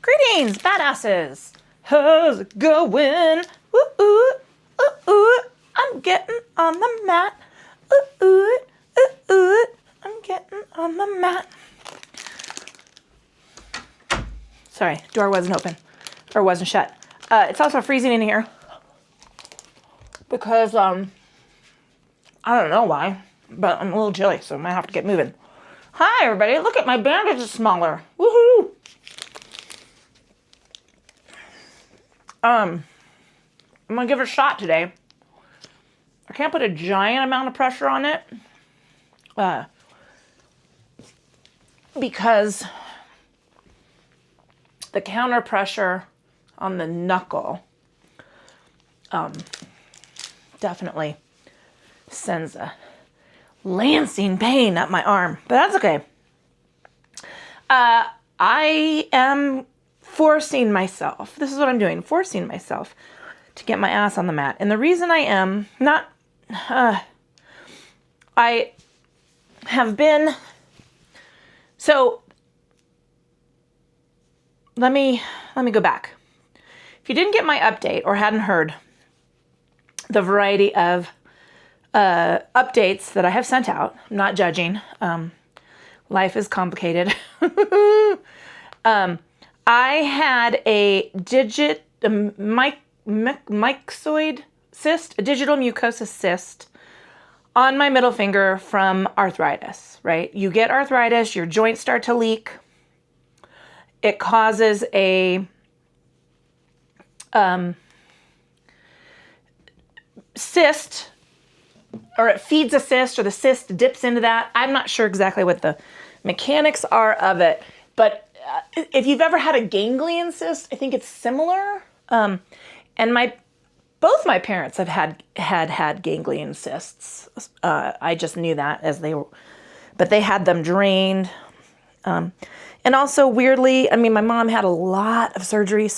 Greetings, badasses! How's it going? Ooh, ooh, ooh, ooh. I'm getting on the mat. Ooh, ooh, ooh, ooh. I'm getting on the mat. Sorry, door wasn't open. Or wasn't shut. It's also freezing in here. Because, I don't know why. But I'm a little chilly, so I might have to get moving. Hi, everybody. Look at my bandage is smaller. Woohoo! I'm gonna give it a shot today. I can't put a giant amount of pressure on it. Because the counter pressure on the knuckle definitely sends a lancing pain up my arm, but that's okay. I am forcing myself. This is what I'm doing, forcing myself to get my ass on the mat. And the reason I am not, I have been, so let me go back. If you didn't get my update or hadn't heard the variety of updates that I have sent out, I'm not judging. Life is complicated. I had a myxoid cyst, a digital mucosa cyst on my middle finger from arthritis, right? You get arthritis, your joints start to leak. It causes a cyst, or it feeds a cyst, or the cyst dips into that. I'm not sure exactly what the mechanics are of it, but if you've ever had a ganglion cyst, I think it's similar. And both my parents have had ganglion cysts. I just knew that but they had them drained. And also weirdly, I mean, my mom had a lot of surgery,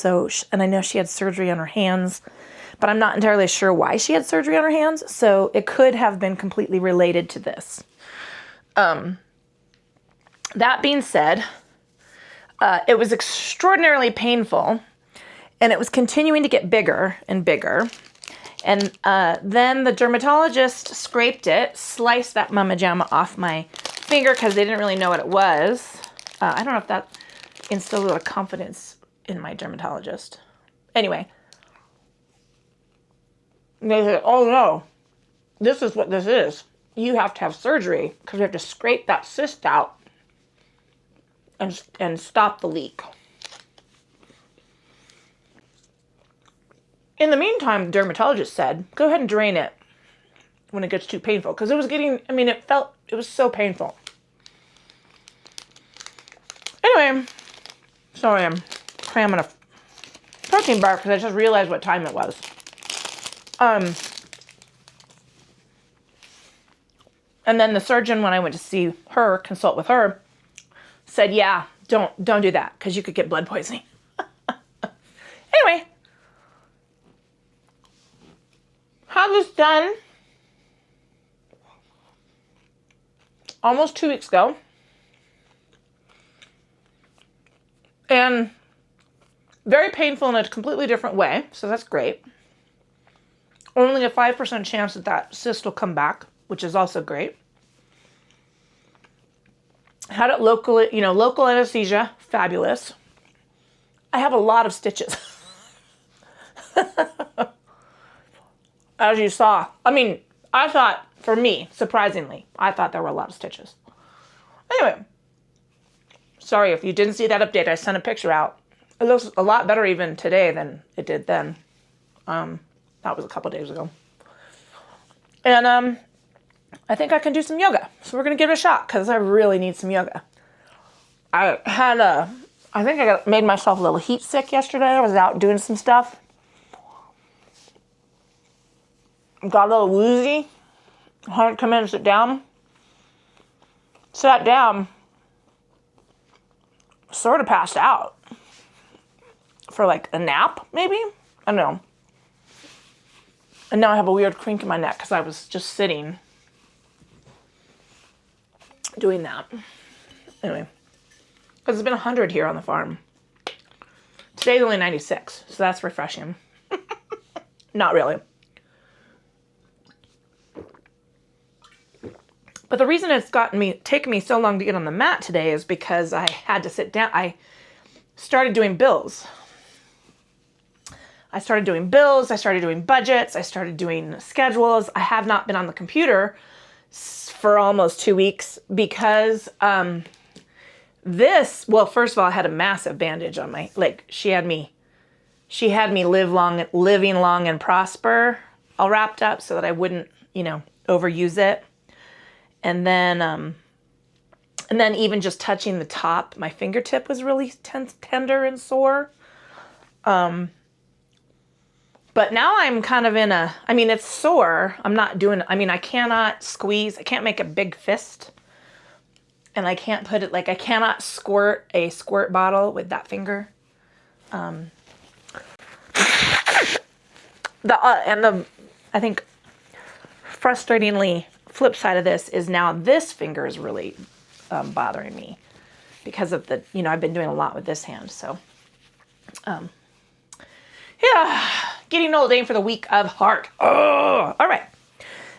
and I know she had surgery on her hands, but I'm not entirely sure why she had surgery on her hands. So it could have been completely related to this. That being said, it was extraordinarily painful, and it was continuing to get bigger and bigger. And then the dermatologist scraped it, sliced that mama jamma off my finger because they didn't really know what it was. I don't know if that instilled a little confidence in my dermatologist. Anyway, they said, oh no, this is what this is. You have to have surgery because you have to scrape that cyst out and stop the leak. In the meantime, the dermatologist said, go ahead and drain it when it gets too painful. Because it was it was so painful. Anyway, sorry, I'm cramming a protein bar because I just realized what time it was. And then the surgeon, when I went to see her, consult with her, said, yeah, don't do that because you could get blood poisoning. Anyway, had this done almost 2 weeks ago. And very painful in a completely different way, so that's great. Only a 5% chance that cyst will come back, which is also great. Had it locally, local anesthesia, fabulous. I have a lot of stitches. As you saw. I mean, I thought, for me, surprisingly, I thought there were a lot of stitches. Anyway, sorry if you didn't see that update. I sent a picture out. It looks a lot better even today than it did then. That was a couple days ago. And I think I can do some yoga. So we're going to give it a shot because I really need some yoga. I think I made myself a little heat sick yesterday. I was out doing some stuff. Got a little woozy. I had to come in and sit down. Sat down. Sort of passed out. For like a nap, maybe? I don't know. And now I have a weird crink in my neck because I was just sitting doing that. Anyway. Because it's been 100 here on the farm. Today's only 96, so that's refreshing. Not really. But the reason it's taken me so long to get on the mat today is because I had to sit down. I started doing bills. I started doing budgets, I started doing schedules. I have not been on the computer for almost 2 weeks because first of all, I had a massive bandage on my, she had me living long and prosper all wrapped up so that I wouldn't, overuse it. And then even just touching the top, my fingertip was really tender and sore. But now I'm kind of it's sore. I cannot squeeze. I can't make a big fist. And I can't put it, I cannot squirt a squirt bottle with that finger. I think frustratingly, flip side of this is now this finger is really bothering me because of I've been doing a lot with this hand. So, getting old, aim for the week of heart. Oh, all right.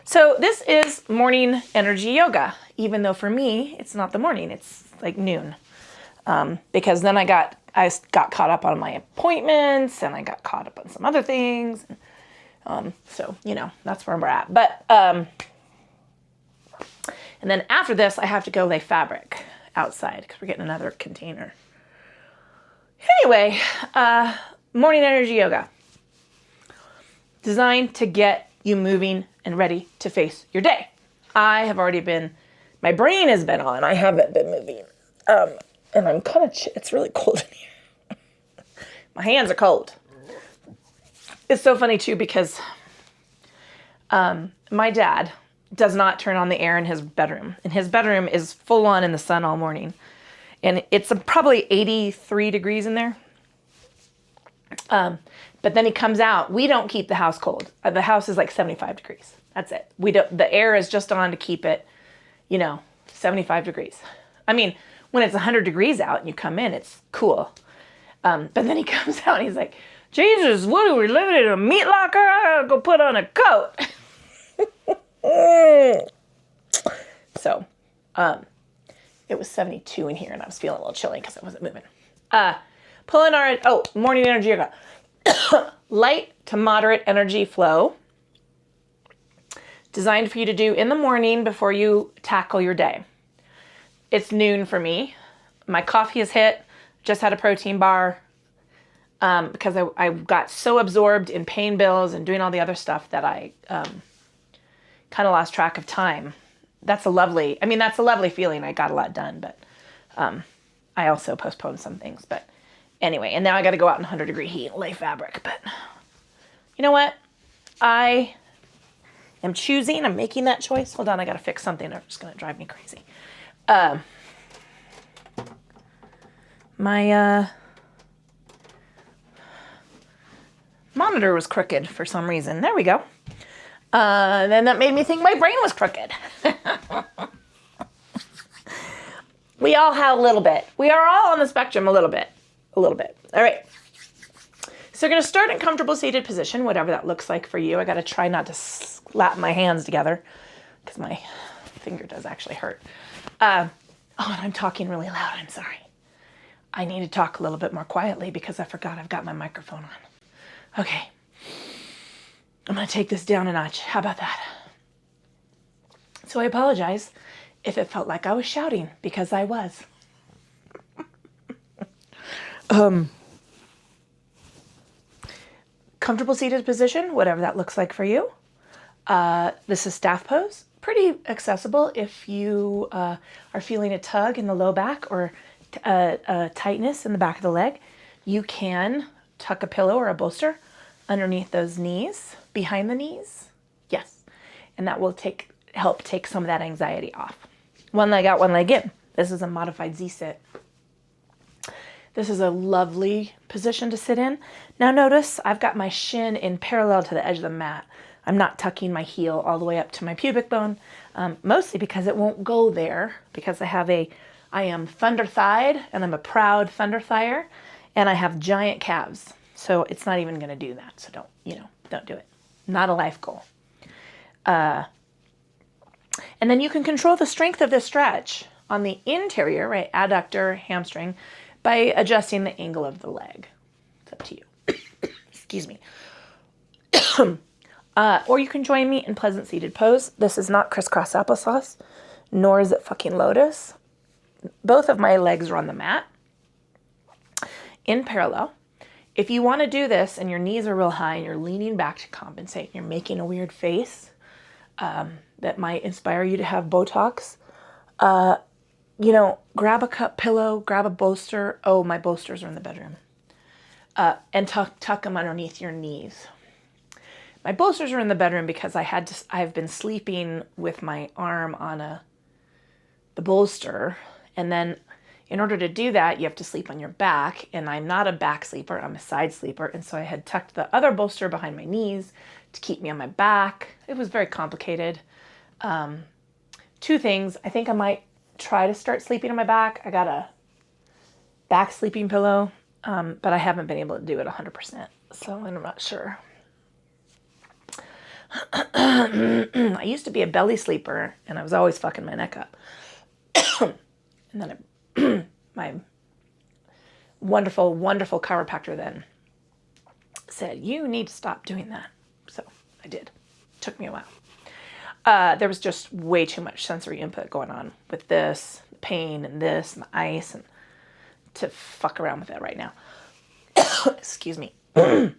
So this is morning energy yoga, even though for me, it's not the morning, it's like noon. Because then I got caught up on my appointments and I got caught up on some other things. So, that's where we're at. But, and then after this, I have to go lay fabric outside because we're getting another container. Anyway, morning energy yoga. Designed to get you moving and ready to face your day. My brain has been on. I haven't been moving. And I'm it's really cold in here. My hands are cold. It's so funny too because my dad does not turn on the air in his bedroom. And his bedroom is full on in the sun all morning. And it's probably 83 degrees in there. But then he comes out. We don't keep the house cold. The house is like 75 degrees. That's it. The air is just on to keep it, 75 degrees. When it's 100 degrees out and you come in, it's cool. But then he comes out and he's like, Jesus, what are we living in a meat locker? I gotta go put on a coat. So, it was 72 in here and I was feeling a little chilly because I wasn't moving. Morning energy yoga. Light to moderate energy flow. Designed for you to do in the morning before you tackle your day. It's noon for me. My coffee is hit. Just had a protein bar because I got so absorbed in paying bills and doing all the other stuff that I kind of lost track of time. That's a lovely feeling. I got a lot done, but I also postponed some things. But anyway, and now I got to go out in 100-degree heat and lay fabric. But you know what? I'm making that choice. Hold on, I got to fix something that's just going to drive me crazy. My monitor was crooked for some reason. There we go. Then that made me think my brain was crooked. We all have a little bit. We are all on the spectrum a little bit. All right. So we're going to start in comfortable seated position, whatever that looks like for you. I got to try not to slap my hands together because my finger does actually hurt. And I'm talking really loud. I'm sorry. I need to talk a little bit more quietly because I forgot I've got my microphone on. Okay. I'm going to take this down a notch. How about that? So I apologize if it felt like I was shouting because I was. Comfortable seated position, whatever that looks like for you. This is staff pose. Pretty accessible if you are feeling a tug in the low back or a tightness in the back of the leg. You can tuck a pillow or a bolster underneath those knees, behind the knees. Yes. And that will help take some of that anxiety off. One leg out, one leg in. This is a modified Z-sit. This is a lovely position to sit in. Now notice I've got my shin in parallel to the edge of the mat. I'm not tucking my heel all the way up to my pubic bone, mostly because it won't go there because I am thunder-thighed and I'm a proud thunder-thigher. And I have giant calves, so it's not even going to do that. So don't do it. Not a life goal. And then you can control the strength of this stretch on the interior, right, adductor, hamstring, by adjusting the angle of the leg. It's up to you. Excuse me. Or you can join me in pleasant seated pose. This is not crisscross applesauce, nor is it fucking lotus. Both of my legs are on the mat in parallel. If you want to do this and your knees are real high and you're leaning back to compensate, and you're making a weird face that might inspire you to have Botox, grab a cup pillow, grab a bolster. Oh, my bolsters are in the bedroom. And tuck them underneath your knees. My bolsters are in the bedroom because I've been sleeping with my arm on the bolster. And then in order to do that, you have to sleep on your back. And I'm not a back sleeper, I'm a side sleeper. And so I had tucked the other bolster behind my knees to keep me on my back. It was very complicated. Two things. I think I might try to start sleeping on my back. I got a back sleeping pillow, but I haven't been able to do it 100%. So I'm not sure. I used to be a belly sleeper, and I was always fucking my neck up. And then my wonderful, wonderful chiropractor then said, you need to stop doing that. So I did. Took me a while. There was just way too much sensory input going on with this pain and this and the ice, and to fuck around with it right now. Excuse me. I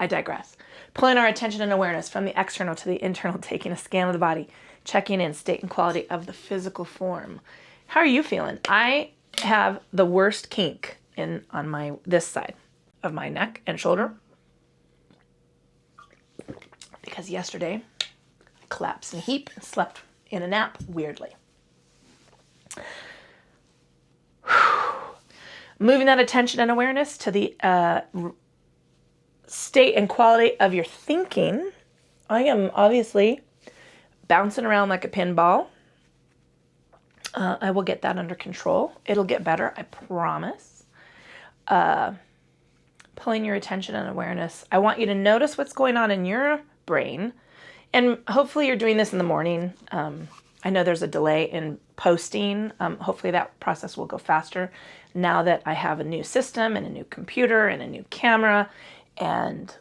digress. Pulling our attention and awareness from the external to the internal, taking a scan of the body, checking in state and quality of the physical form. How are you feeling? I have the worst kink on this side of my neck and shoulder, because yesterday I collapsed in a heap and slept in a nap weirdly. Moving that attention and awareness to the state and quality of your thinking. I am obviously bouncing around like a pinball. I will get that under control. It'll get better, I promise. Pulling your attention and awareness. I want you to notice what's going on in your brain. And hopefully you're doing this in the morning. I know there's a delay in posting. Hopefully that process will go faster now that I have a new system and a new computer and a new camera. And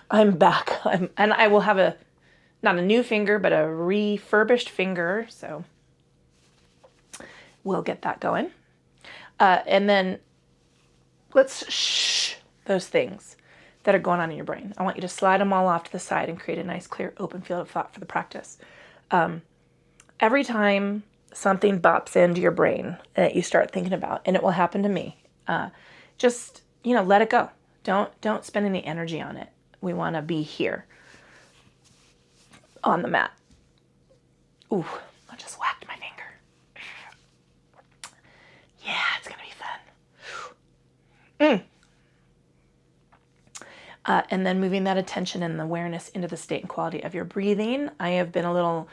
I'm back. And I will have not a new finger, but a refurbished finger. So we'll get that going. And then let's shh those things that are going on in your brain. I want you to slide them all off to the side and create a nice, clear, open field of thought for the practice. Every time something bops into your brain that you start thinking about, and it will happen to me, just, let it go. Don't spend any energy on it. We want to be here on the mat. Ooh, I just whacked my finger. Yeah, it's going to be fun. And then moving that attention and awareness into the state and quality of your breathing. I have been a little,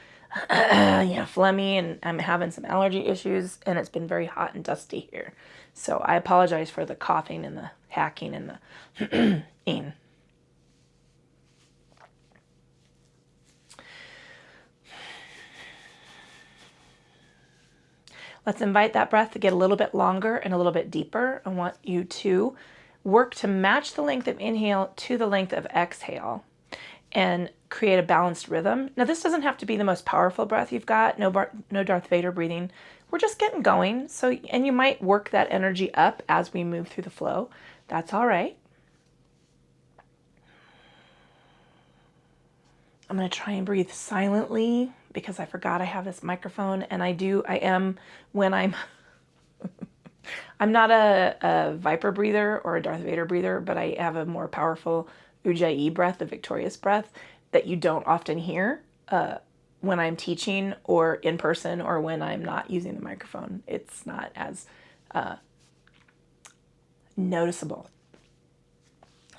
phlegmy, and I'm having some allergy issues, and it's been very hot and dusty here. So I apologize for the coughing and the hacking and the in. Let's invite that breath to get a little bit longer and a little bit deeper. I want you to work to match the length of inhale to the length of exhale and create a balanced rhythm. Now, this doesn't have to be the most powerful breath you've got. No Darth Vader breathing. We're just getting going. And you might work that energy up as we move through the flow. That's all right. I'm going to try and breathe silently because I forgot I have this microphone, and I am when I'm not a Viper breather or a Darth Vader breather, but I have a more powerful Ujjayi breath, the victorious breath, that you don't often hear when I'm teaching or in person or when I'm not using the microphone. It's not as noticeable.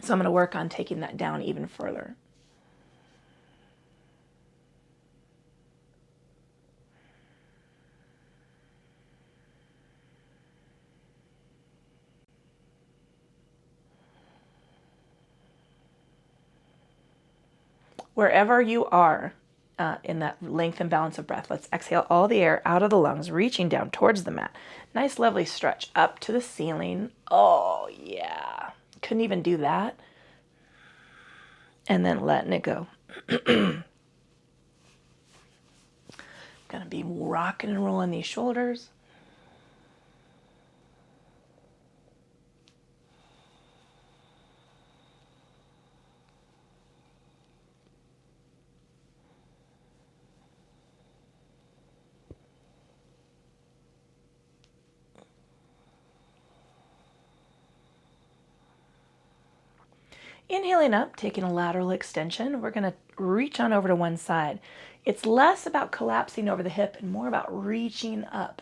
So I'm going to work on taking that down even further. Wherever you are in that length and balance of breath, let's exhale all the air out of the lungs, reaching down towards the mat. Nice, lovely stretch up to the ceiling. Oh, yeah. Couldn't even do that. And then letting it go. Gonna be rocking and rolling these shoulders. Inhaling up, taking a lateral extension, we're going to reach on over to one side. It's less about collapsing over the hip and more about reaching up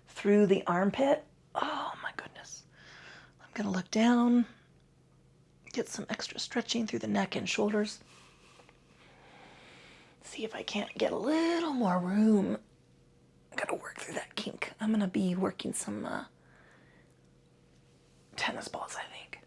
through the armpit. Oh my goodness. I'm going to look down, get some extra stretching through the neck and shoulders. See if I can't get a little more room. I got to work through that kink. I'm going to be working some tennis balls, I think.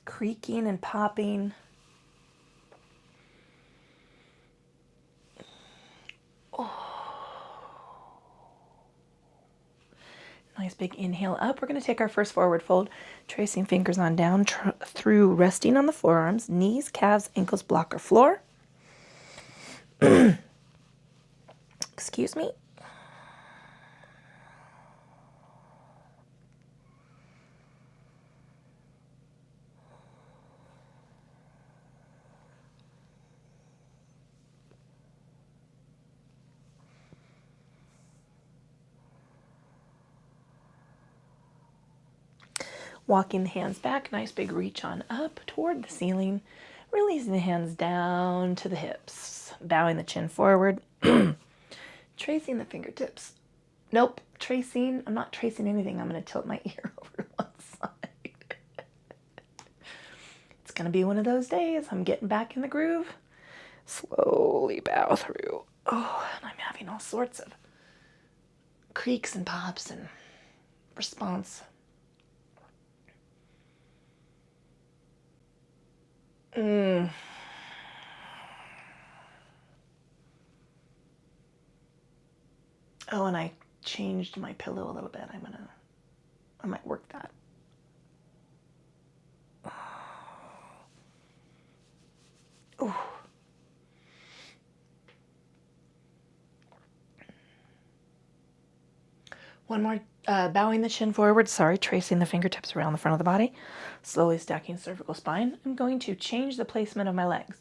Creaking and popping. Nice big inhale up. We're going to take our first forward fold, tracing fingers on down through resting on the forearms, knees, calves, ankles, block, or floor. Excuse me. Walking the hands back, nice big reach on up toward the ceiling, releasing the hands down to the hips, bowing the chin forward, tracing the fingertips. Nope, tracing, I'm not tracing anything. I'm going to tilt my ear over to one side. It's going to be one of those days. I'm getting back in the groove. Slowly bow through. Oh, and I'm having all sorts of creaks and pops and response. Oh, and I changed my pillow a little bit. I might work that. Ooh. One more, bowing the chin forward, tracing the fingertips around the front of the body, slowly stacking cervical spine. I'm going to change the placement of my legs.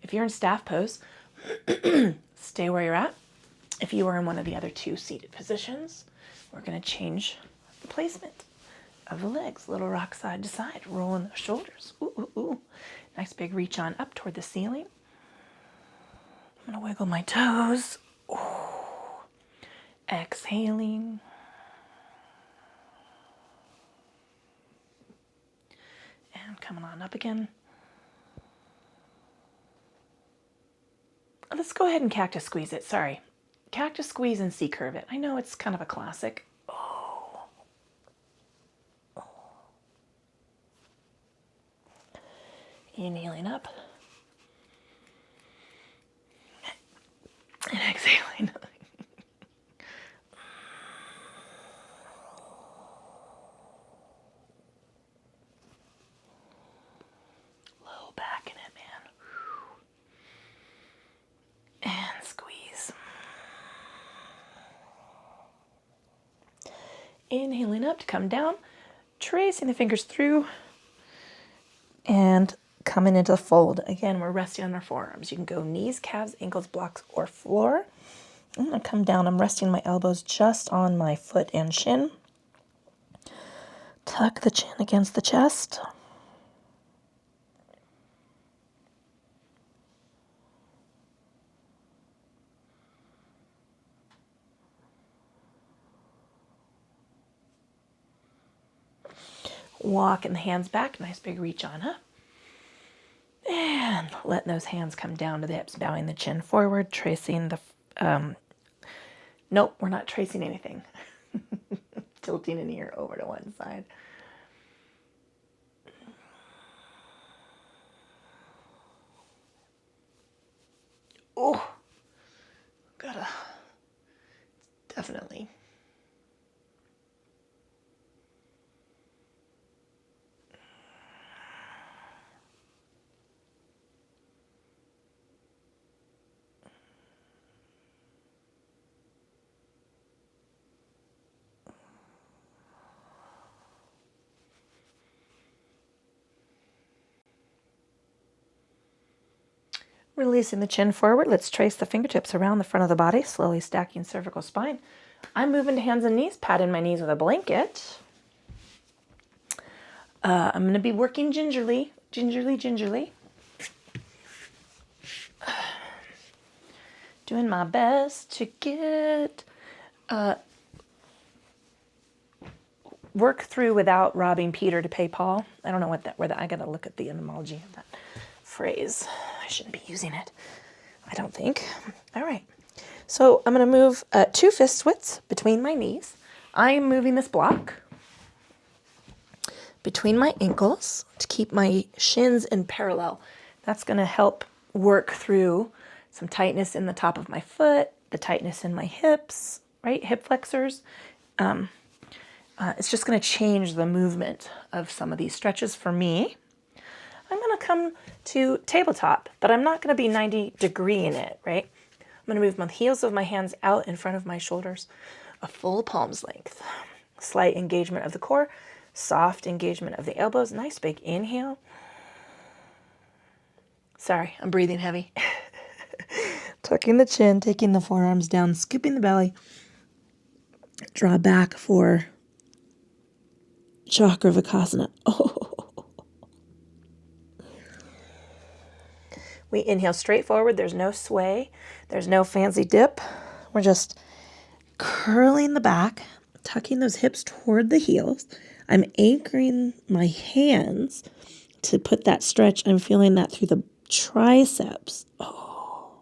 If you're in staff pose, stay where you're at. If you are in one of the other two seated positions, we're going to change the placement of the legs. Little rock side to side, rolling the shoulders. Ooh, ooh, ooh. Nice big reach on up toward the ceiling. I'm going to wiggle my toes. Ooh. Exhaling. And coming on up again. Let's go ahead and cactus squeeze it. Sorry. Cactus squeeze and C curve it. I know it's kind of a classic. Oh. Oh. Inhaling up. And exhaling. Low back in it, man. And squeeze. Inhaling up to come down, tracing the fingers through, and coming into the fold. Again, we're resting on our forearms. You can go knees, calves, ankles, blocks, or floor. I'm going to come down. I'm resting my elbows just on my foot and shin. Tuck the chin against the chest. Walking the hands back, nice big reach on up. And letting those hands come down to the hips, bowing the chin forward, tracing the, nope, we're not tracing anything. Tilting an ear over to one side. Oh, gotta, definitely. Releasing the chin forward, let's trace the fingertips around the front of the body, slowly stacking cervical spine. I'm moving to hands and knees, patting my knees with a blanket. I'm going to be working gingerly. Doing my best to get work through without robbing Peter to pay Paul. I don't know what that, I got to look at the etymology of that phrase. I shouldn't be using it, I don't think. All right. So I'm going to move 2 fist widths between my knees. I am moving this block between my ankles to keep my shins in parallel. That's going to help work through some tightness in the top of my foot, the tightness in my hips, right? Hip flexors. It's just going to change the movement of some of these stretches for me. I'm going to come to tabletop, but I'm not going to be 90 degree in it, right? I'm going to move my heels of my hands out in front of my shoulders, a full palm's length. Slight engagement of the core, soft engagement of the elbows. Nice big inhale. Sorry, I'm breathing heavy. Tucking the chin, taking the forearms down, scooping the belly. Draw back for Chakravakasana. Oh. We inhale straight forward. There's no sway. There's no fancy dip. We're just curling the back, tucking those hips toward the heels. I'm anchoring my hands to put that stretch. I'm feeling that through the triceps. Oh.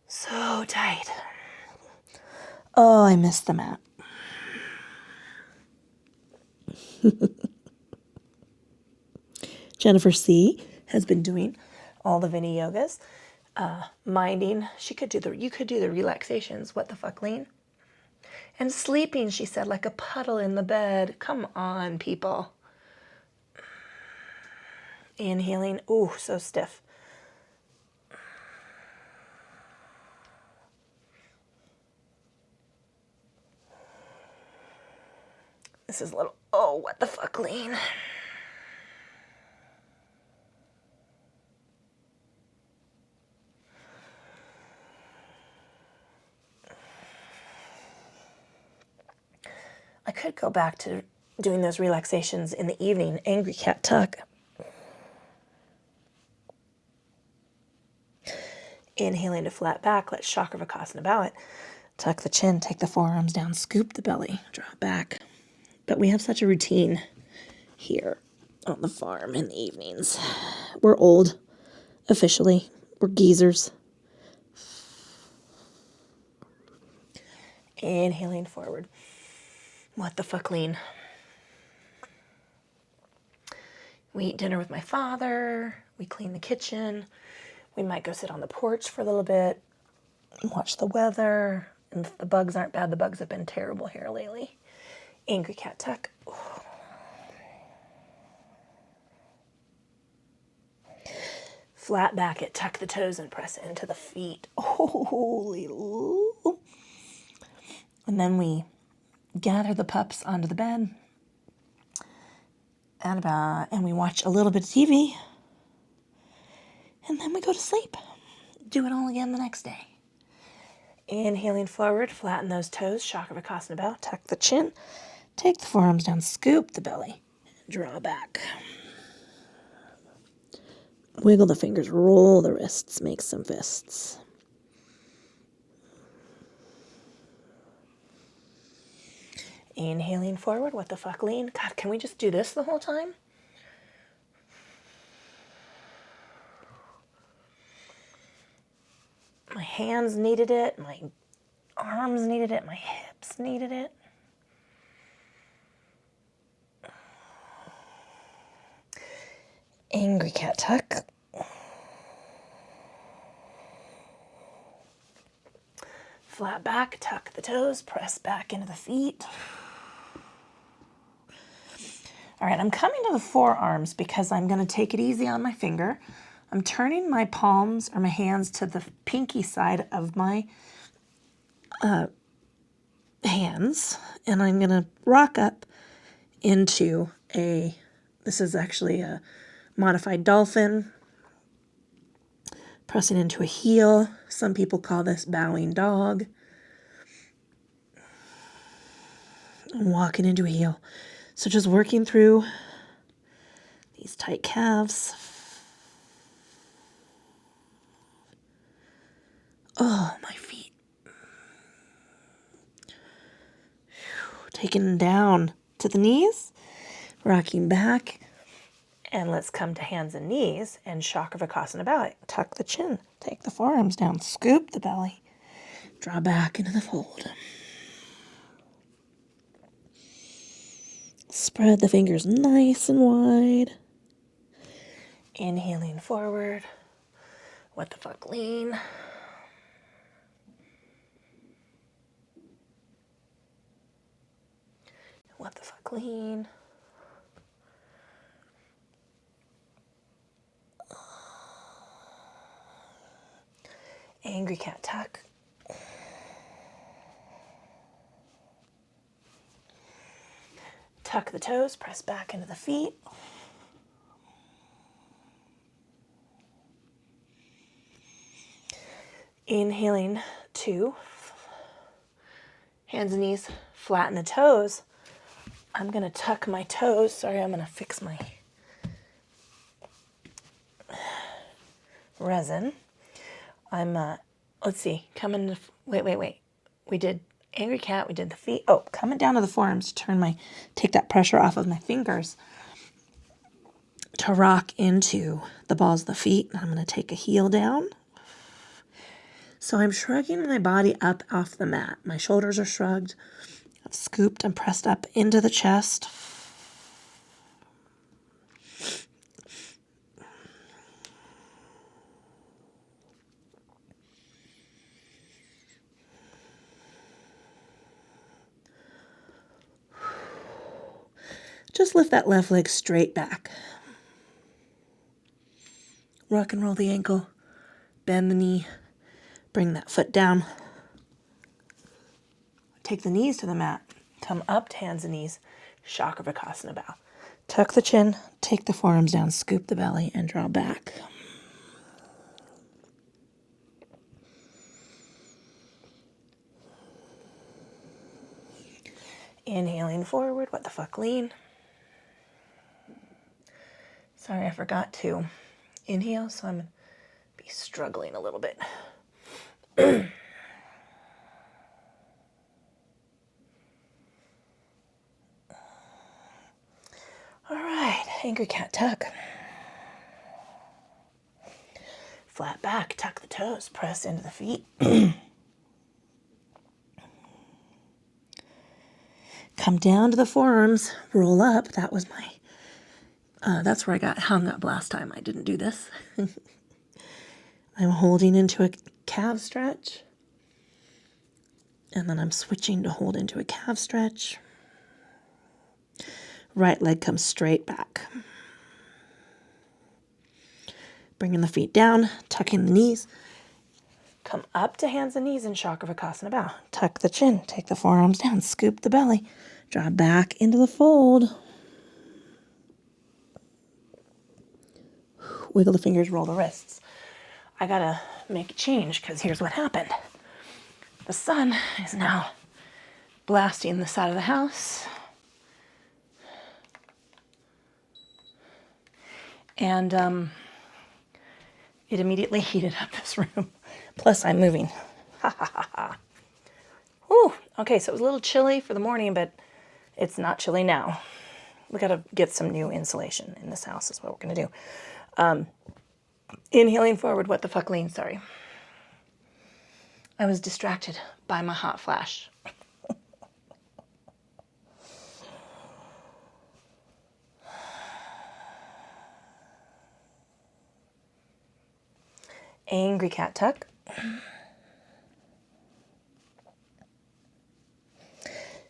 So tight. Oh, I missed the mat. Jennifer C. has been doing all the Vinny yogas, minding. You could do the relaxations. What the fuck, Lean? And sleeping, she said, like a puddle in the bed. Come on, people. Inhaling. Ooh, so stiff. This is a little, oh, what the fuck, Lean? I could go back to doing those relaxations in the evening. Angry cat tuck. Inhaling to flat back. Let Chakravakasana bow it. Tuck the chin, take the forearms down, scoop the belly, draw back. But we have such a routine here on the farm in the evenings. We're old, officially. We're geezers. Inhaling forward. What the fuck, Lean? We eat dinner with my father. We clean the kitchen. We might go sit on the porch for a little bit, watch the weather. And if the bugs aren't bad, the bugs have been terrible here lately. Angry cat tuck. Ooh. Flat back it, tuck the toes and press into the feet. Holy. And then we gather the pups onto the bed. And we watch a little bit of TV. And then we go to sleep. Do it all again the next day. Inhaling forward, flatten those toes, Chakravakasana bow, tuck the chin, take the forearms down, scoop the belly, draw back. Wiggle the fingers, roll the wrists, make some fists. Inhaling forward, what the fuck, lean. God, can we just do this the whole time? My hands needed it, my arms needed it, my hips needed it. Angry cat tuck. Flat back, tuck the toes, press back into the feet. All right, I'm coming to the forearms because I'm going to take it easy on my finger. I'm turning my palms or my hands to the pinky side of my hands, and I'm going to rock up into this is actually a modified dolphin, pressing into a heel. Some people call this bowing dog. I'm walking into a heel. So just working through these tight calves. Oh, my feet. Taking down to the knees, rocking back. And let's come to hands and knees and Chakravarkasana belly. Tuck the chin, take the forearms down, scoop the belly, draw back into the fold. Spread the fingers nice and wide. Inhaling forward. What the fuck, lean. What the fuck, lean. Angry cat tuck. Tuck the toes, press back into the feet. Inhaling 2. Hands and knees, flatten the toes. I'm going to tuck my toes. Sorry, I'm going to fix my resin. Let's see, wait. We did angry cat, we did the feet. Oh, coming down to the forearms, take that pressure off of my fingers to rock into the balls of the feet. I'm going to take a heel down. So I'm shrugging my body up off the mat. My shoulders are shrugged. I've scooped and pressed up into the chest. Just lift that left leg straight back. Rock and roll the ankle. Bend the knee. Bring that foot down. Take the knees to the mat. Come up to hands and knees. Chakravarkasana bow. Tuck the chin. Take the forearms down. Scoop the belly and draw back. Inhaling forward. What the fuck, lean. Sorry, I forgot to inhale, so I'm going to be struggling a little bit. All right, angry cat tuck. Flat back, tuck the toes, press into the feet. Come down to the forearms, roll up. That was that's where I got hung up last time. I didn't do this. I'm holding into a calf stretch. And then I'm switching to hold into a calf stretch. Right leg comes straight back. Bringing the feet down, tucking the knees. Come up to hands and knees in Chakravarkasana bow. Tuck the chin, take the forearms down, scoop the belly. Draw back into the fold. Wiggle the fingers, roll the wrists. I gotta make a change because here's what happened. The sun is now blasting the side of the house. And it immediately heated up this room. Plus, I'm moving. Ha ha ha ha. Whew. Okay, so it was a little chilly for the morning, but It's not chilly now. We got to get some new insulation in this house is what we're going to do. Inhaling forward, what the fuck, lean, sorry. I was distracted by my hot flash. Angry cat tuck.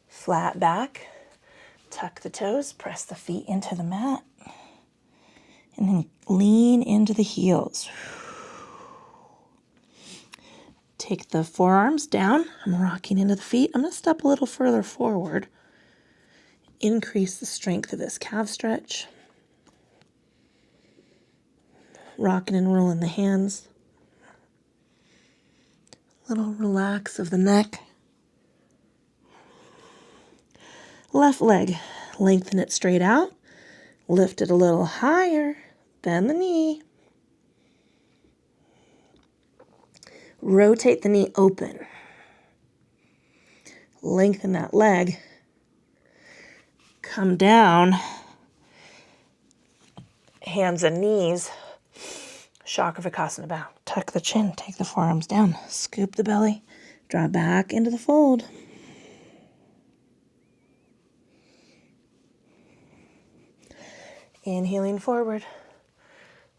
Flat back. Tuck the toes, press the feet into the mat. And then lean into the heels. Take the forearms down. I'm rocking into the feet. I'm going to step a little further forward. Increase the strength of this calf stretch. Rocking and rolling the hands. Little relax of the neck. Left leg, lengthen it straight out. Lift it a little higher. Bend the knee. Rotate the knee open. Lengthen that leg. Come down. Hands and knees. Chakravarkasana bow. Tuck the chin. Take the forearms down. Scoop the belly. Draw back into the fold. Inhaling forward.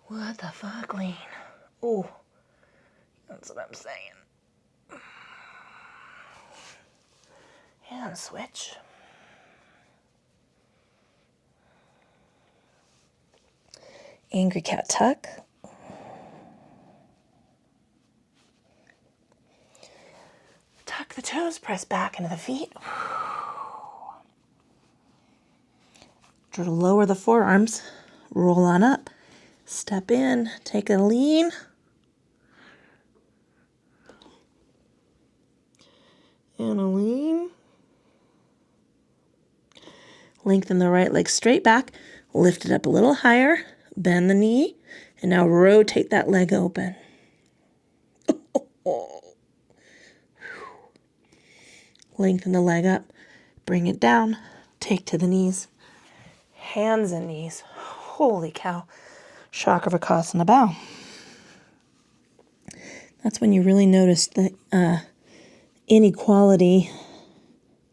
What the fuck, lean? Ooh, that's what I'm saying. And switch. Angry cat tuck. Tuck the toes, press back into the feet. Lower the forearms, roll on up, step in, take a lean. And a lean. Lengthen the right leg straight back, lift it up a little higher, bend the knee, and now rotate that leg open. Lengthen the leg up, bring it down, take to the knees. Hands and knees. Holy cow. Chakravarkasana bow. That's when you really notice the inequality,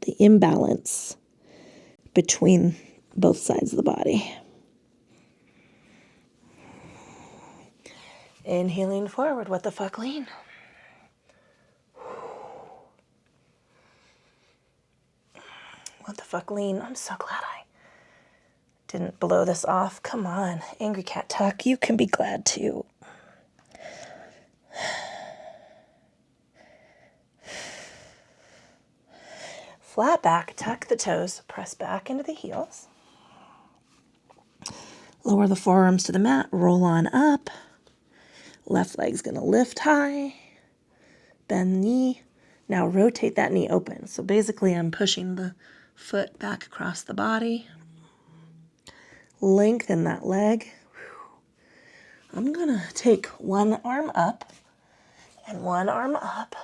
the imbalance between both sides of the body. Inhaling forward. What the fuck, lean? What the fuck, lean? I'm so glad I didn't blow this off. Come on, angry cat tuck. You can be glad too. Flat back, tuck the toes, press back into the heels. Lower the forearms to the mat, roll on up. Left leg's gonna lift high. Bend the knee. Now rotate that knee open. So basically I'm pushing the foot back across the body. Lengthen that leg. I'm gonna take one arm up and one arm up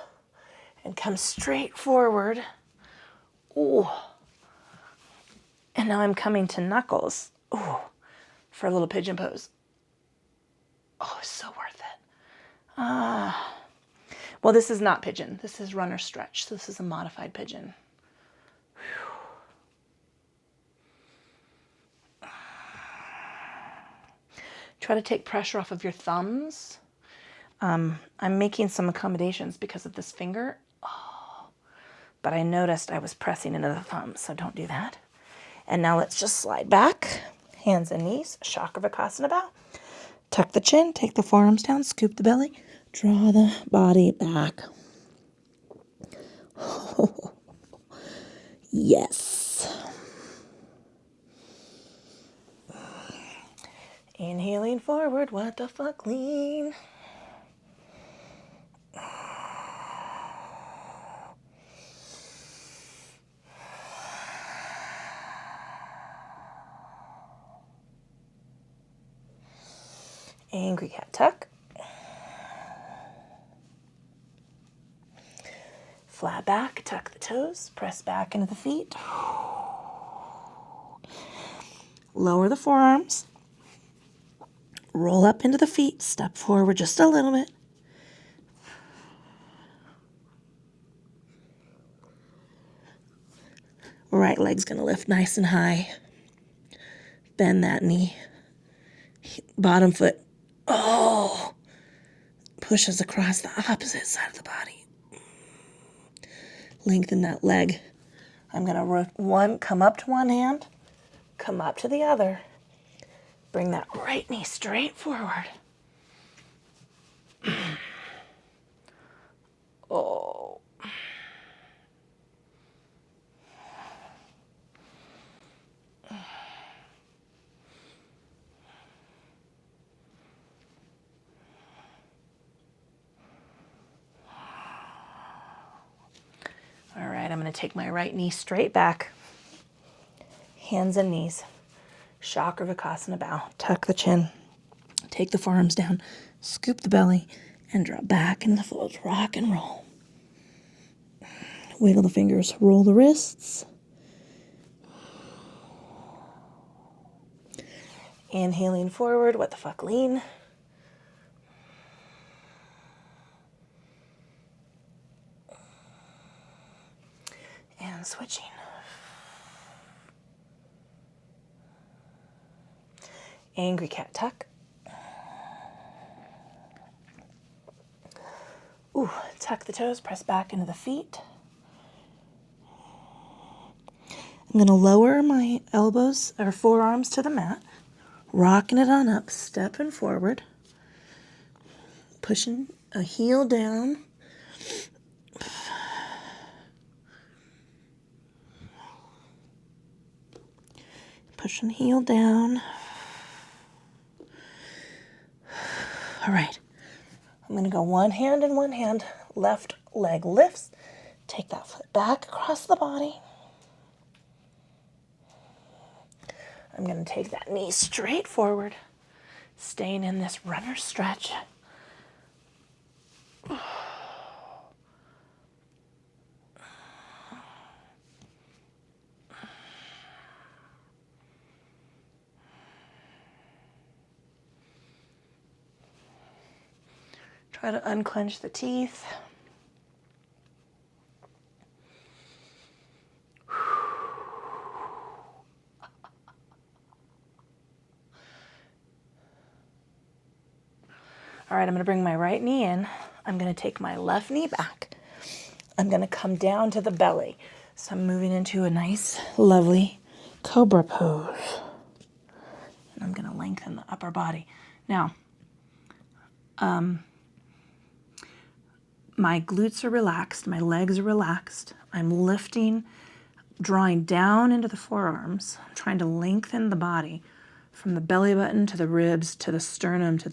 and come straight forward. Ooh. And now I'm coming to knuckles. Ooh. For a little pigeon pose. Oh, it's so worth it. Well, this is not pigeon. This is runner stretch. So this is a modified pigeon. Try to take pressure off of your thumbs. I'm making some accommodations because of this finger. Oh, but I noticed I was pressing into the thumb, so don't do that. And now let's just slide back. Hands and knees, Chakravarkasana bow. Tuck the chin, take the forearms down, scoop the belly, draw the body back. Oh, yes. Inhaling forward, what the fuck, lean. Angry cat tuck. Flat back, tuck the toes, press back into the feet. Lower the forearms. Roll up into the feet. Step forward just a little bit. Right leg's going to lift nice and high. Bend that knee. Bottom foot. Oh! Pushes across the opposite side of the body. Lengthen that leg. I'm going to come up to one hand, come up to the other. Bring that right knee straight forward. Oh. All right, I'm going to take my right knee straight back. Hands and knees. Chakravarkasana bow. Tuck the chin. Take the forearms down. Scoop the belly and drop back into the floors. Rock and roll. Wiggle the fingers. Roll the wrists. Inhaling forward. What the fuck, lean. And switching. Angry cat tuck. Ooh, tuck the toes, press back into the feet. I'm going to lower my elbows or forearms to the mat, rocking it on up, stepping forward, pushing a heel down. Pushing the heel down. All right. I'm going to go one hand in one hand. Left leg lifts. Take that foot back across the body. I'm going to take that knee straight forward, staying in this runner stretch. Try to unclench the teeth. All right, I'm going to bring my right knee in. I'm going to take my left knee back. I'm going to come down to the belly. So I'm moving into a nice, lovely cobra pose. And I'm going to lengthen the upper body. Now, my glutes are relaxed. My legs are relaxed. I'm lifting, drawing down into the forearms. I'm trying to lengthen the body from the belly button to the ribs to the sternum to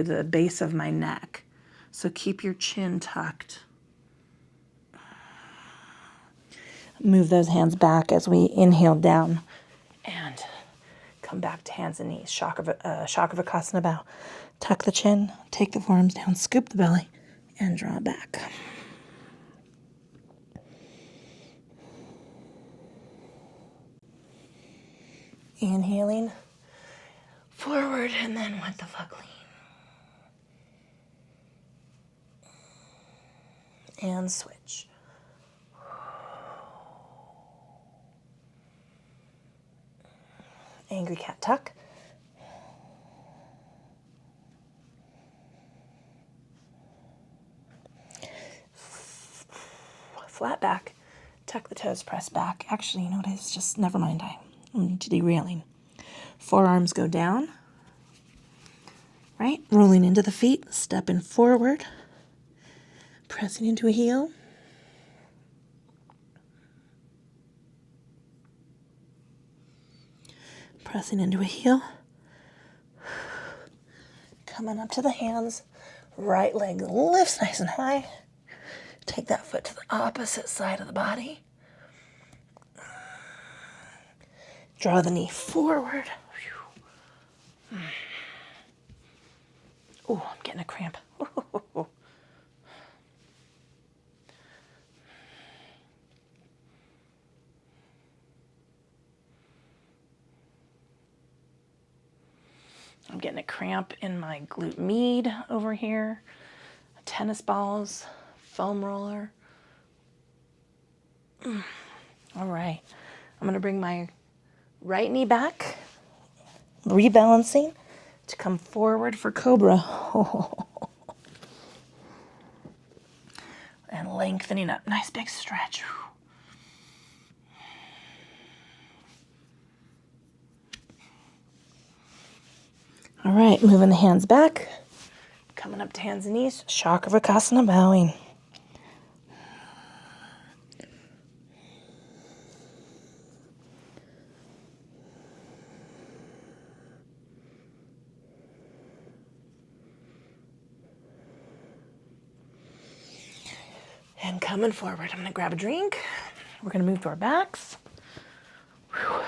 the base of my neck. So keep your chin tucked. Move those hands back as we inhale down and come back to hands and knees. Chakravarkasana bow. Tuck the chin, take the forearms down, scoop the belly, and draw back. Inhaling forward and then what the fuck lean. And switch. Angry cat tuck. Flat back. Tuck the toes, press back. Actually, you know what it is? Just never mind. I'm derailing. Forearms go down. Right? Rolling into the feet, stepping forward. Pressing into a heel. Pressing into a heel. Coming up to the hands. Right leg lifts nice and high. Take that foot to the opposite side of the body. Draw the knee forward. Oh, I'm getting a cramp. getting a cramp in my glute med over here. Tennis balls, foam roller. All right. I'm going to bring my right knee back, rebalancing to come forward for cobra. And lengthening up. Nice big stretch. All right, moving the hands back. Coming up to hands and knees. Chakravarkasana bowing. And coming forward, I'm going to grab a drink. We're going to move to our backs. Whew.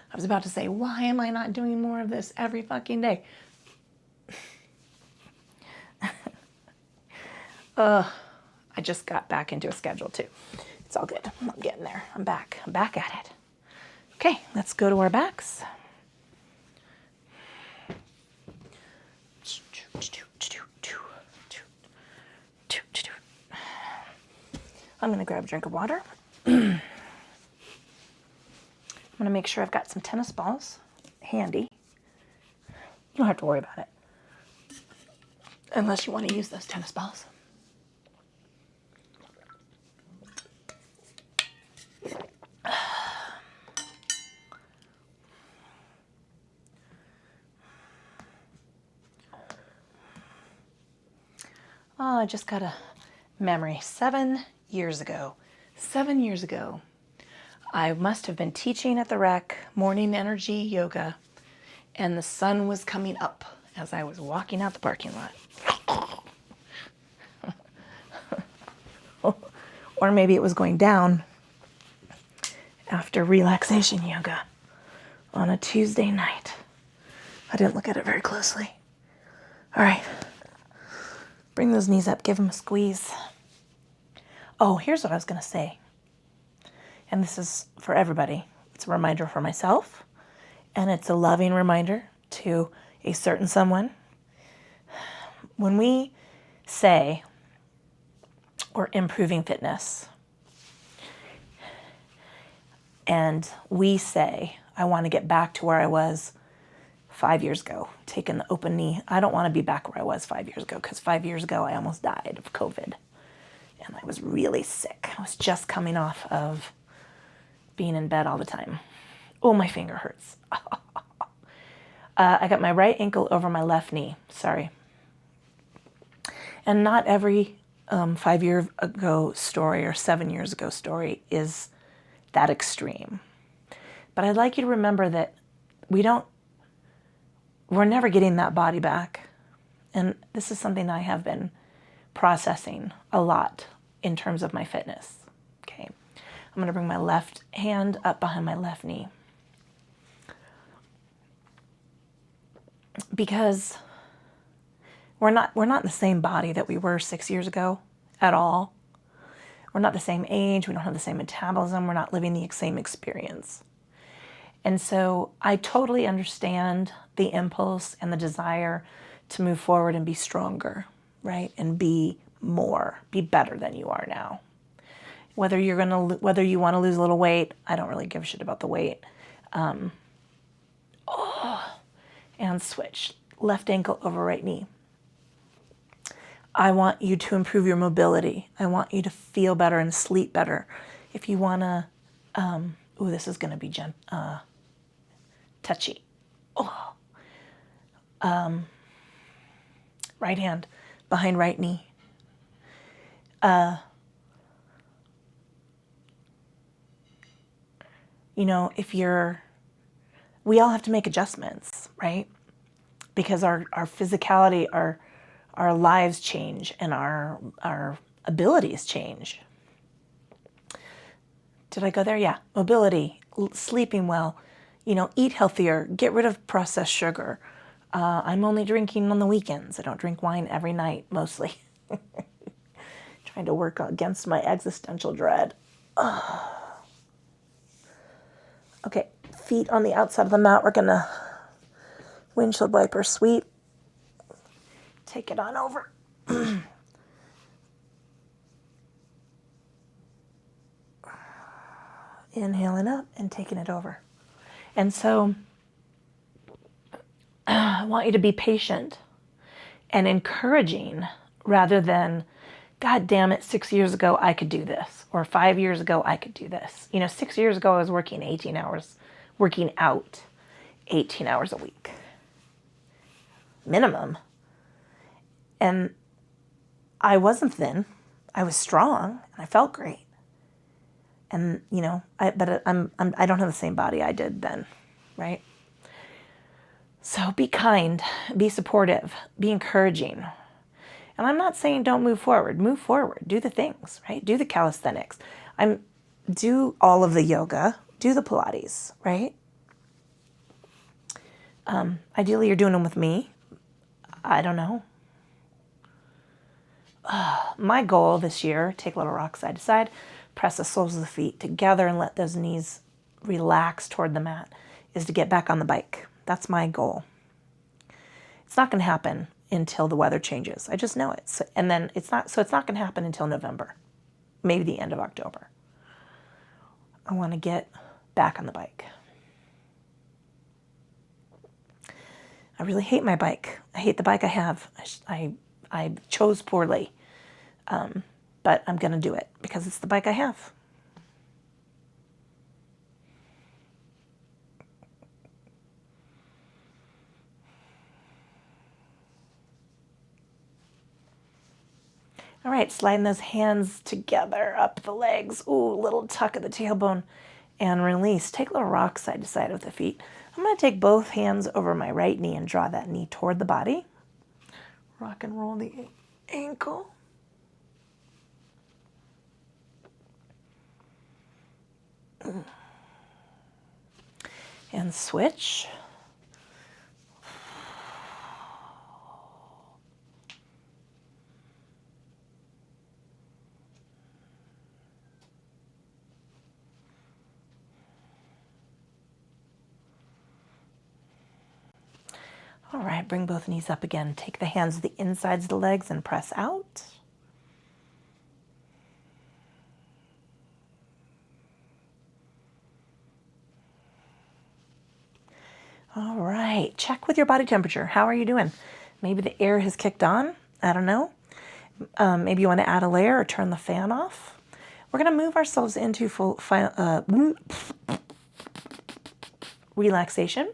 I was about to say, why am I not doing more of this every fucking day? I just got back into a schedule too. It's all good. I'm getting there. I'm back. I'm back at it. Okay, let's go to our backs. I'm going to grab a drink of water. I'm going to make sure I've got some tennis balls handy. You don't have to worry about it. Unless you want to use those tennis balls. Oh, I just got a memory. 7 years ago, I must have been teaching at the Rec, morning energy yoga, and the sun was coming up as I was walking out the parking lot. Or maybe it was going down after relaxation yoga on a Tuesday night. I didn't look at it very closely. All right. Bring those knees up, give them a squeeze. Oh, here's what I was going to say. And this is for everybody. It's a reminder for myself, and it's a loving reminder to a certain someone. When we say we're improving fitness, and we say, I want to get back to where I was 5 years ago, taking the open knee. I don't want to be back where I was 5 years ago, because 5 years ago I almost died of COVID. And I was really sick. I was just coming off of being in bed all the time. Oh, my finger hurts. I got my right ankle over my left knee. Sorry. And not every 5 years ago story or 7 years ago story is that extreme. But I'd like you to remember that we're never getting that body back. And this is something I have been processing a lot in terms of my fitness. Okay. I'm going to bring my left hand up behind my left knee. Because we're not in the same body that we were 6 years ago at all. We're not the same age. We don't have the same metabolism. We're not living the same experience. And so I totally understand the impulse and the desire to move forward and be stronger, right? And be better than you are now. Whether you want to lose a little weight, I don't really give a shit about the weight. And switch. Left ankle over right knee. I want you to improve your mobility. I want you to feel better and sleep better. If you want to, this is going to be touchy. Right hand behind right knee. We all have to make adjustments, right? Because our physicality, our lives change, and our abilities change. Did I go there? Yeah. Mobility, sleeping well, eat healthier, get rid of processed sugar, I'm only drinking on the weekends. I don't drink wine every night, mostly. Trying to work against my existential dread. Okay, feet on the outside of the mat. We're going to windshield wiper sweep. Take it on over. Inhaling up and taking it over. And so I want you to be patient and encouraging rather than, God damn it, 6 years ago I could do this. Or 5 years ago I could do this. 6 years ago I was working 18 hours, working out 18 hours a week. Minimum. And I wasn't thin. I was strong and I felt great. And, I don't have the same body I did then, right? So be kind, be supportive, be encouraging. And I'm not saying don't move forward. Move forward. Do the things, right? Do the calisthenics. Do all of the yoga. Do the Pilates, right? Ideally, you're doing them with me. I don't know. My goal this year, take a little rock side to side, press the soles of the feet together and let those knees relax toward the mat, is to get back on the bike. That's my goal. It's not going to happen until the weather changes. I just know it. And then it's not going to happen until November, maybe the end of October. I want to get back on the bike. I really hate my bike. I hate the bike I have. I chose poorly. But I'm going to do it because it's the bike I have. All right, sliding those hands together up the legs. Ooh, little tuck at the tailbone and release. Take a little rock side to side with the feet. I'm going to take both hands over my right knee and draw that knee toward the body. Rock and roll the ankle. And switch. All right, bring both knees up again. Take the hands to the insides of the legs and press out. All right, check with your body temperature. How are you doing? Maybe the air has kicked on. I don't know. Maybe you want to add a layer or turn the fan off. We're going to move ourselves into full relaxation.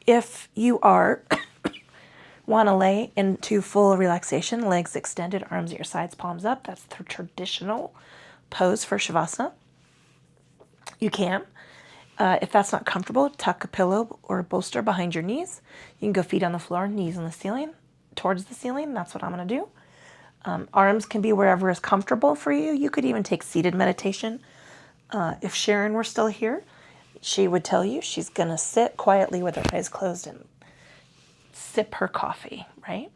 If you want to lay into full relaxation, legs extended, arms at your sides, palms up, that's the traditional pose for Shavasana. You can. If that's not comfortable, tuck a pillow or a bolster behind your knees. You can go feet on the floor, knees on the ceiling, towards the ceiling. That's what I'm going to do. Arms can be wherever is comfortable for you. You could even take seated meditation. If Sharon were still here, she would tell you she's going to sit quietly with her eyes closed and sip her coffee, right?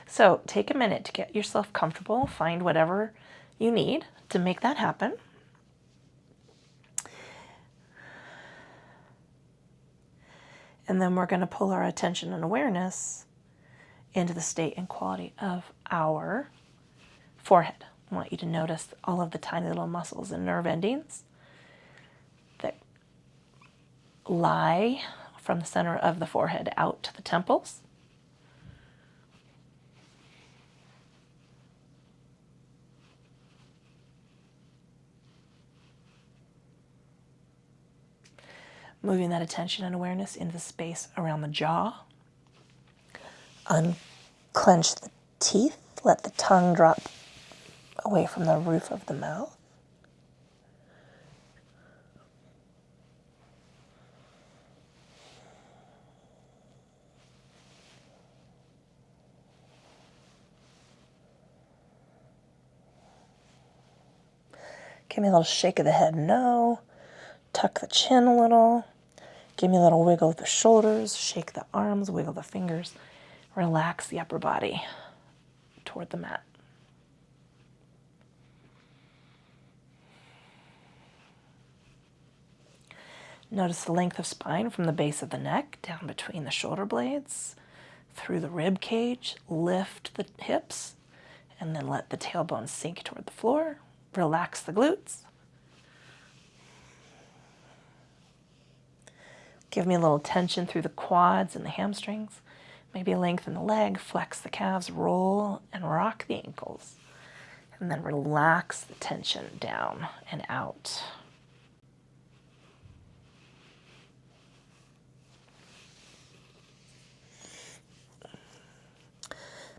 So take a minute to get yourself comfortable. Find whatever you need to make that happen. And then we're going to pull our attention and awareness into the state and quality of our forehead. I want you to notice all of the tiny little muscles and nerve endings that lie from the center of the forehead out to the temples. Moving that attention and awareness into the space around the jaw. Unclench the teeth. Let the tongue drop away from the roof of the mouth. Give me a little shake of the head, no. Tuck the chin a little. Give me a little wiggle of the shoulders. Shake the arms, wiggle the fingers. Relax the upper body toward the mat. Notice the length of spine from the base of the neck down between the shoulder blades, through the rib cage. Lift the hips, and then let the tailbone sink toward the floor. Relax the glutes. Give me a little tension through the quads and the hamstrings. Maybe lengthen the leg, flex the calves, roll and rock the ankles. And then relax the tension down and out.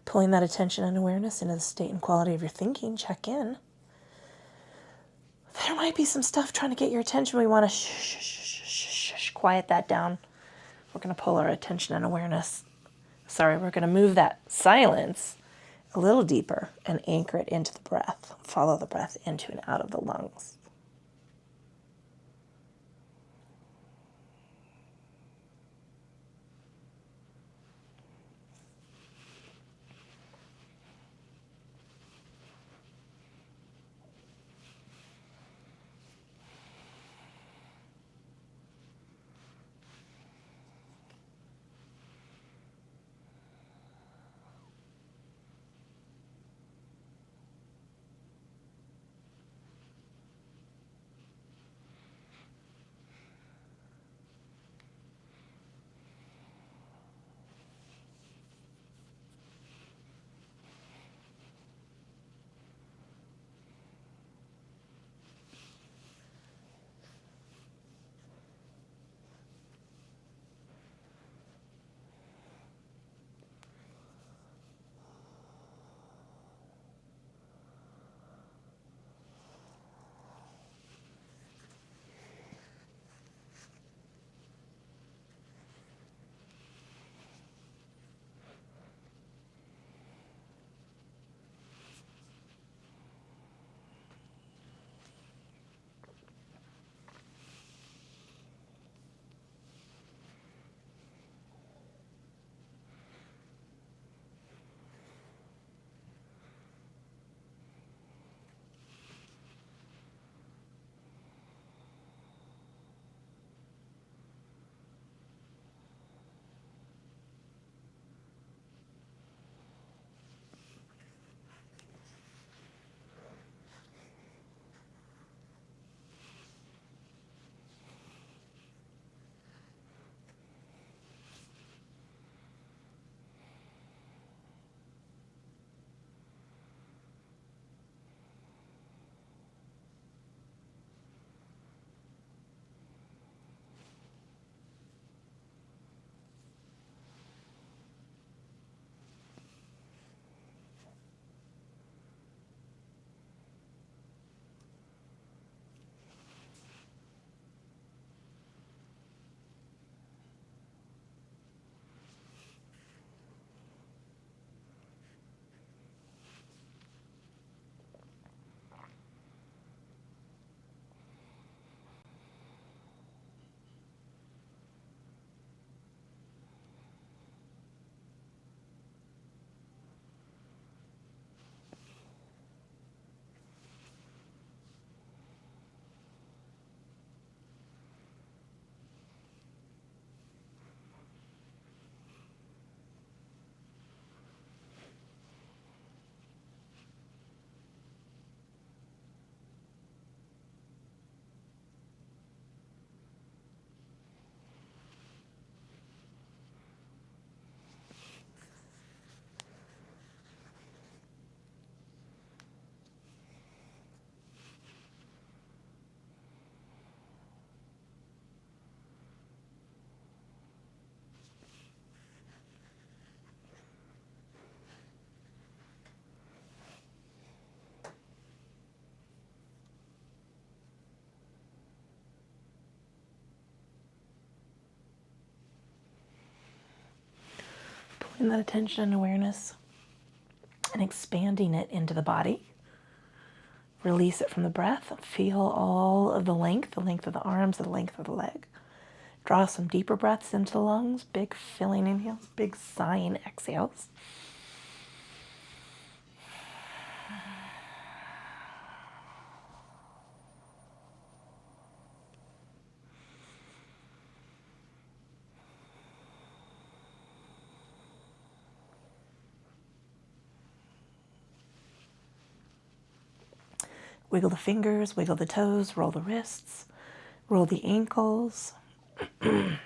Pulling that attention and awareness into the state and quality of your thinking, check in. There might be some stuff trying to get your attention. We want to quiet that down. We're going to pull our attention and awareness. We're going to move that silence a little deeper and anchor it into the breath. Follow the breath into and out of the lungs. Pulling that attention and awareness and expanding it into the body. Release it from the breath. Feel all of the length of the arms, the length of the leg. Draw some deeper breaths into the lungs, big filling inhales, big sighing exhales. Wiggle the fingers, wiggle the toes, roll the wrists, roll the ankles. It's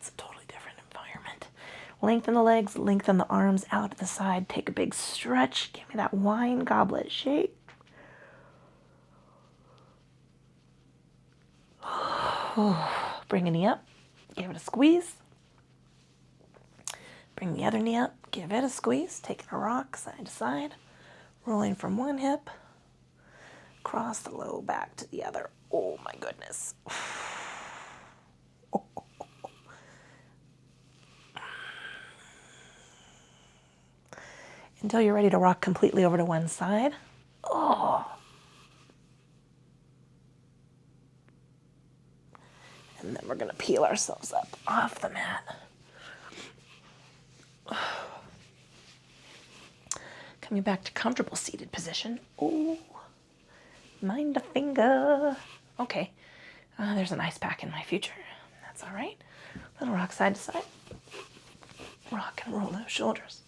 a totally different environment. Lengthen the legs, lengthen the arms out to the side. Take a big stretch. Give me that wine goblet shake. Bring a knee up. Give it a squeeze. Bring the other knee up. Give it a squeeze. Taking a rock side to side. Rolling from one hip. Cross the low back to the other. Oh my goodness. Until you're ready to rock completely over to one side. Oh. And then we're going to peel ourselves up off the mat. Coming back to comfortable seated position. Oh, mind a finger. Okay, there's an ice pack in my future. That's all right. Little rock side to side. Rock and roll those shoulders.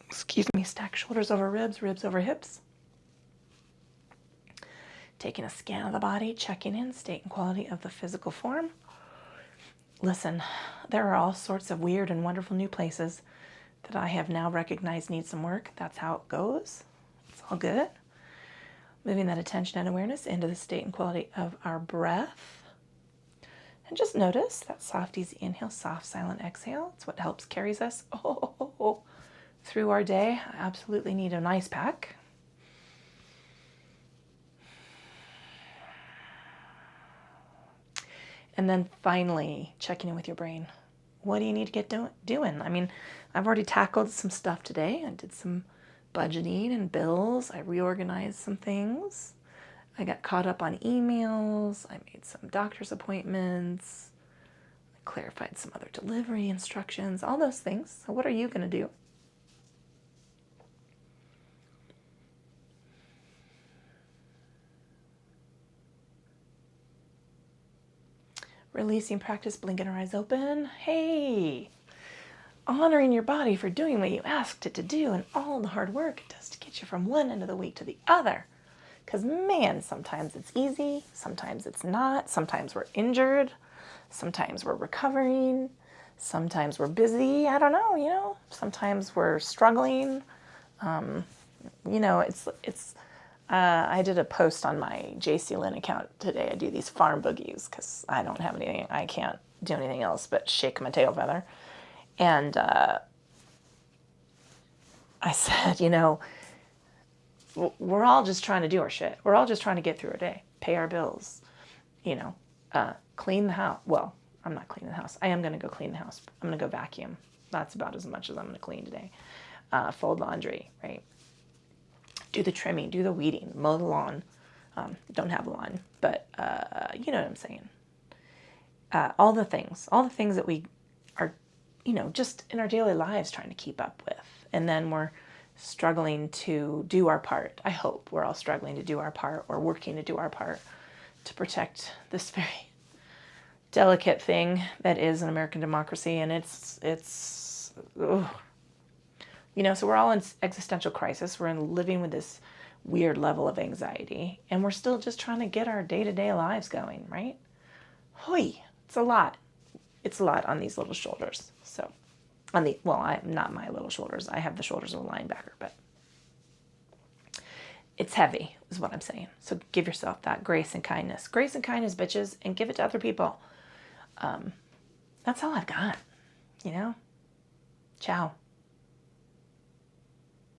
Excuse me, stack shoulders over ribs, ribs over hips. Taking a scan of the body, checking in, state and quality of the physical form. Listen, there are all sorts of weird and wonderful new places that I have now recognized need some work. That's how it goes. It's all good. Moving that attention and awareness into the state and quality of our breath. And just notice that soft, easy inhale, soft, silent exhale. It's what helps carries us through our day. I absolutely need an ice pack. And then finally, checking in with your brain. What do you need to get doing? I mean, I've already tackled some stuff today. I did some budgeting and bills. I reorganized some things. I got caught up on emails. I made some doctor's appointments. I clarified some other delivery instructions, all those things. So what are you going to do? Releasing practice, blinking our eyes open. Hey, honoring your body for doing what you asked it to do and all the hard work it does to get you from one end of the week to the other. Because man, sometimes it's easy, sometimes it's not. Sometimes we're injured, sometimes we're recovering, sometimes we're busy. I don't know, sometimes we're struggling. I did a post on my JC Lynn account today. I do these farm boogies because I don't have anything. I can't do anything else but shake my tail feather. And I said, we're all just trying to do our shit. We're all just trying to get through our day, pay our bills, clean the house. Well, I'm not cleaning the house. I am going to go clean the house. I'm going to go vacuum. That's about as much as I'm going to clean today. Fold laundry, right? Do the trimming, do the weeding, mow the lawn. Don't have a lawn, but you know what I'm saying. All the things that we are, just in our daily lives trying to keep up with. And then we're struggling to do our part. I hope we're all struggling to do our part or working to do our part to protect this very delicate thing that is an American democracy. And it's so we're all in existential crisis. We're living with this weird level of anxiety, and we're still just trying to get our day-to-day lives going, right? It's a lot. It's a lot on these little shoulders. So, not my little shoulders. I have the shoulders of a linebacker, but it's heavy, is what I'm saying. So give yourself that grace and kindness. Grace and kindness, bitches, and give it to other people. That's all I've got, Ciao.